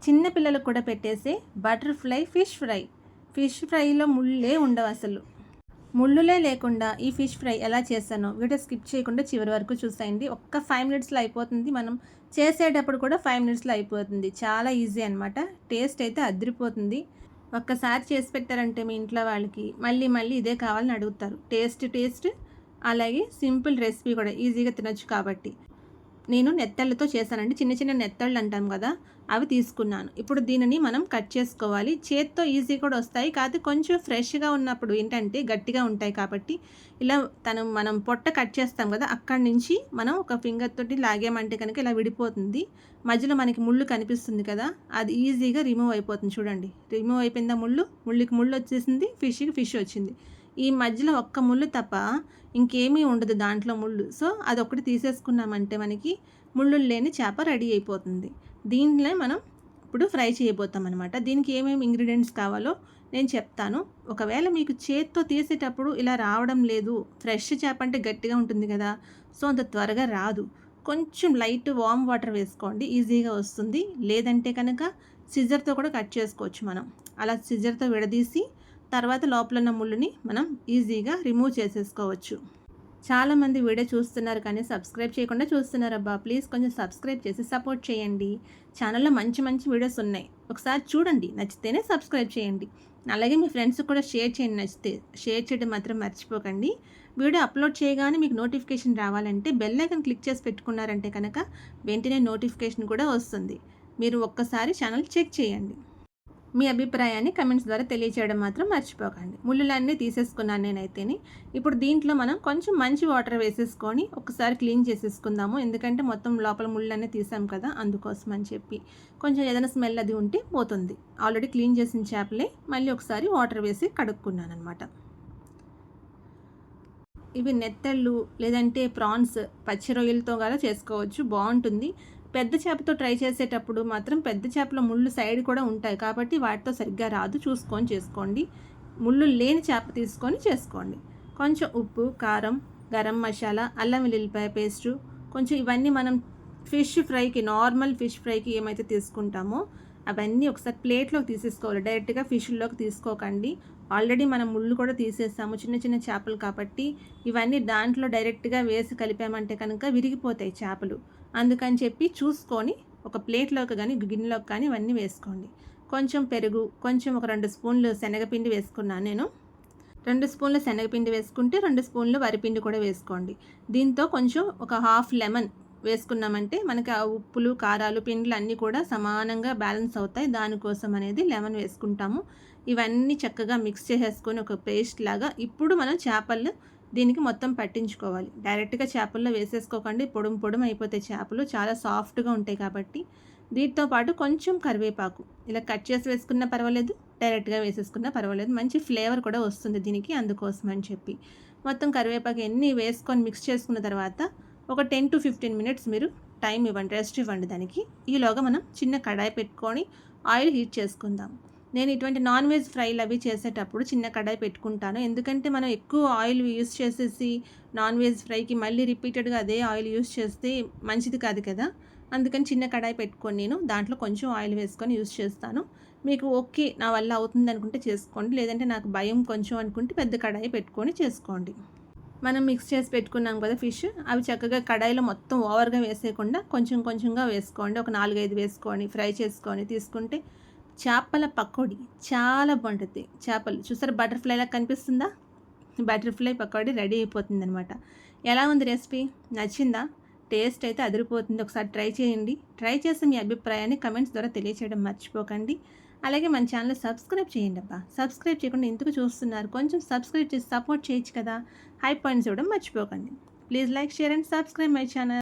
చిన్న పిల్లలకు కూడా పెట్టేసే బటర్ఫ్లై ఫిష్ ఫ్రైలో ముళ్ళే ఉండవు అసలు. ముళ్ళులే లేకుండా ఈ ఫిష్ ఫ్రై ఎలా చేశానో వీడియో స్కిప్ చేయకుండా చివరి వరకు చూసేయండి. ఒక్క 5 మినిట్స్లో అయిపోతుంది. మనం చేసేటప్పుడు కూడా 5 మినిట్స్లో అయిపోతుంది. చాలా ఈజీ అనమాట. టేస్ట్ అయితే అదిరిపోతుంది. ఒక్కసారి చేసి పెట్టారంటే మీ ఇంట్లో వాళ్ళకి మళ్ళీ మళ్ళీ ఇదే కావాలని అడుగుతారు. టేస్ట్ అలాగే సింపుల్ రెసిపీ కూడా ఈజీగా తినొచ్చు కాబట్టి. నేను నెత్తళ్ళతో చేశానండి. చిన్న చిన్న నెత్తళ్ళు అంటాం కదా, అవి తీసుకున్నాను. ఇప్పుడు దీనిని మనం కట్ చేసుకోవాలి. చేత్తో ఈజీ కూడా వస్తాయి, కాదు కొంచెం ఫ్రెష్గా ఉన్నప్పుడు ఏంటంటే గట్టిగా ఉంటాయి కాబట్టి ఇలా మనం పొట్ట కట్ చేస్తాం కదా, అక్కడి నుంచి మనం ఒక ఫింగర్ తోటి లాగామంటే కనుక ఇలా విడిపోతుంది. మధ్యలో మనకి ముళ్ళు కనిపిస్తుంది కదా, అది ఈజీగా రిమూవ్ అయిపోతుంది. చూడండి, రిమూవ్ అయిపోయిందా ముళ్ళుకి ముళ్ళు వచ్చేసింది, ఫిష్కి ఫిష్ వచ్చింది. ఈ మధ్యలో ఒక్క ముళ్ళు తప్ప ఇంకేమీ ఉండదు దాంట్లో ముళ్ళు. సో అదొకటి తీసేసుకున్నామంటే మనకి ముళ్ళు లేని చేప రెడీ అయిపోతుంది. దీంట్లో మనం ఇప్పుడు ఫ్రై చేయబోతాం అనమాట. దీనికి ఏమేమి ఇంగ్రీడియంట్స్ కావాలో నేను చెప్తాను. ఒకవేళ మీకు చేత్తో తీసేటప్పుడు ఇలా రావడం లేదు, ఫ్రెష్ చేప అంటే గట్టిగా ఉంటుంది కదా, సో అంత త్వరగా రాదు. కొంచెం లైట్ వామ్ వాటర్ వేసుకోండి, ఈజీగా వస్తుంది. లేదంటే కనుక సిజర్తో కూడా కట్ చేసుకోవచ్చు. మనం అలా సిజర్తో విడదీసి తర్వాత లోపల ఉన్న ముళ్ళుని మనం ఈజీగా రిమూవ్ చేసేసుకోవచ్చు. చాలామంది వీడియో చూస్తున్నారు కానీ సబ్స్క్రైబ్ చేయకుండా చూస్తున్నారు. అబ్బా ప్లీజ్ కొంచెం సబ్స్క్రైబ్ చేసి సపోర్ట్ చేయండి. ఛానల్లో మంచి మంచి వీడియోస్ ఉన్నాయి, ఒకసారి చూడండి, నచ్చితేనే సబ్స్క్రైబ్ చేయండి. అలాగే మీ ఫ్రెండ్స్కి కూడా షేర్ చేయండి. నచ్చితే షేర్ చేయడం మాత్రం మర్చిపోకండి. వీడియో అప్లోడ్ చేయగానే మీకు నోటిఫికేషన్ రావాలంటే బెల్ ఐకాన్ క్లిక్ చేసి పెట్టుకున్నారంటే కనుక వెంటనే నోటిఫికేషన్ కూడా వస్తుంది. మీరు ఒక్కసారి ఛానల్ చెక్ చేయండి. మీ అభిప్రాయాన్ని కమెంట్స్ ద్వారా తెలియచేయడం మాత్రం మర్చిపోకండి. ముళ్ళులన్నీ తీసేసుకున్నాను నేనైతేని. ఇప్పుడు దీంట్లో మనం కొంచెం మంచి వాటర్ వేసేసుకొని ఒకసారి క్లీన్ చేసేసుకుందాము. ఎందుకంటే మొత్తం లోపల ముళ్ళన్నీ తీసాం కదా, అందుకోసం అని చెప్పి కొంచెం ఏదైనా స్మెల్ అది ఉంటే పోతుంది. ఆల్రెడీ క్లీన్ చేసిన చేపలే మళ్ళీ ఒకసారి వాటర్ వేసి కడుక్కున్నాను అనమాట. ఇవి నెత్తళ్ళు లేదంటే ప్రాన్స్ పచ్చి రొయ్యలతో కూడా చేసుకోవచ్చు, బాగుంటుంది. పెద్ద చేపతో ట్రై చేసేటప్పుడు మాత్రం పెద్ద చేపలో ముళ్ళు సైడ్ కూడా ఉంటాయి కాబట్టి వాటితో సరిగ్గా రాదు, చూసుకొని చేసుకోండి. ముళ్ళు లేని చేప తీసుకొని చేసుకోండి. కొంచెం ఉప్పు, కారం, గరం మసాలా, అల్లం వెల్లుల్లిపాయ పేస్టు, కొంచెం ఇవన్నీ మనం ఫిష్ ఫ్రైకి, నార్మల్ ఫిష్ ఫ్రైకి ఏమైతే తీసుకుంటామో అవన్నీ ఒకసారి ప్లేట్లోకి తీసేసుకోవాలి. డైరెక్ట్గా ఫిష్లోకి తీసుకోకండి. ఆల్రెడీ మనం ముళ్ళు కూడా తీసేసాము, చిన్న చిన్న చేపలు కాబట్టి ఇవన్నీ దాంట్లో డైరెక్ట్గా వేసి కలిపామంటే కనుక విరిగిపోతాయి చేపలు. అందుకని చెప్పి చూసుకొని ఒక ప్లేట్లోకి కానీ గిన్నెలోకి కానీ ఇవన్నీ వేసుకోండి. కొంచెం పెరుగు, కొంచెం ఒక 2 స్పూన్లు శనగపిండి వేసుకున్నాను నేను. 2 స్పూన్ల శనగపిండి వేసుకుంటే 2 స్పూన్లు వరిపిండి కూడా వేసుకోండి. దీంతో కొంచెం ఒక హాఫ్ లెమన్ వేసుకున్నామంటే మనకి ఆ ఉప్పులు, కారాలు, పిండిలు అన్నీ కూడా సమానంగా బ్యాలెన్స్ అవుతాయి. దానికోసం అనేది లెమన్ వేసుకుంటాము. ఇవన్నీ చక్కగా మిక్స్ చేసేసుకొని ఒక పేస్ట్ లాగా ఇప్పుడు మనం చేపలు దీనికి మొత్తం పట్టించుకోవాలి. డైరెక్ట్గా చేపల్లో వేసేసుకోకండి, పొడుం అయిపోతాయి చేపలు, చాలా సాఫ్ట్గా ఉంటాయి కాబట్టి. దీంతో పాటు కొంచెం కరివేపాకు ఇలా కట్ చేసి వేసుకున్నా పర్వాలేదు, డైరెక్ట్గా వేసేసుకున్నా పర్వాలేదు, మంచి ఫ్లేవర్ కూడా వస్తుంది దీనికి, అందుకోసం అని చెప్పి మొత్తం కరివేపాకు ఎన్ని వేసుకొని మిక్స్ చేసుకున్న తర్వాత ఒక 10 to 15 మినిట్స్ మీరు టైం ఇవ్వండి, రెస్ట్ ఇవ్వండి దానికి. ఈలోగా మనం చిన్న కడాయి పెట్టుకొని ఆయిల్ హీట్ చేసుకుందాం. నేను ఇటువంటి నాన్ వెజ్ ఫ్రైలు అవి చేసేటప్పుడు చిన్న కడాయి పెట్టుకుంటాను. ఎందుకంటే మనం ఎక్కువ ఆయిల్ యూస్ చేసేసి నాన్ వెజ్ ఫ్రైకి మళ్ళీ రిపీటెడ్గా అదే ఆయిల్ యూస్ చేస్తే మంచిది కాదు కదా, అందుకని చిన్న కడాయి పెట్టుకొని నేను దాంట్లో కొంచెం ఆయిల్ వేసుకొని యూస్ చేస్తాను. మీకు ఓకే నా వల్ల అవుతుంది అనుకుంటే చేసుకోండి, లేదంటే నాకు భయం కొంచెం అనుకుంటే పెద్ద కడాయి పెట్టుకొని చేసుకోండి. మనం మిక్స్ చేసి పెట్టుకున్నాం కదా ఫిష్, అవి చక్కగా కడాయిలో మొత్తం ఓవర్గా వేసేయకుండా కొంచెం కొంచెంగా వేసుకోండి. ఒక 4-5 వేసుకొని ఫ్రై చేసుకొని తీసుకుంటే చేపల పకోడీ చాలా బాగుంటుంది. చేపలు చూసారా బటర్ఫ్లైలా కనిపిస్తుందా, బటర్ఫ్లై పకోడీ రెడీ అయిపోతుంది అనమాట. ఎలా ఉంది రెసిపీ, నచ్చిందా? టేస్ట్ అయితే అదిరిపోతుంది. ఒకసారి ట్రై చేయండి. ట్రై చేసి మీ అభిప్రాయాన్ని కమెంట్స్ ద్వారా తెలియచేయడం మర్చిపోకండి. అలాగే మన ఛానల్ సబ్స్క్రైబ్ చేయండి. అబ్బా సబ్స్క్రైబ్ చేయకుండా ఎందుకు చూస్తున్నారు, కొంచెం సబ్స్క్రైబ్ చేసి సపోర్ట్ చేయొచ్చు కదా. హై పాయింట్స్ ఇవ్వడం మర్చిపోకండి. Please like, share and subscribe my channel.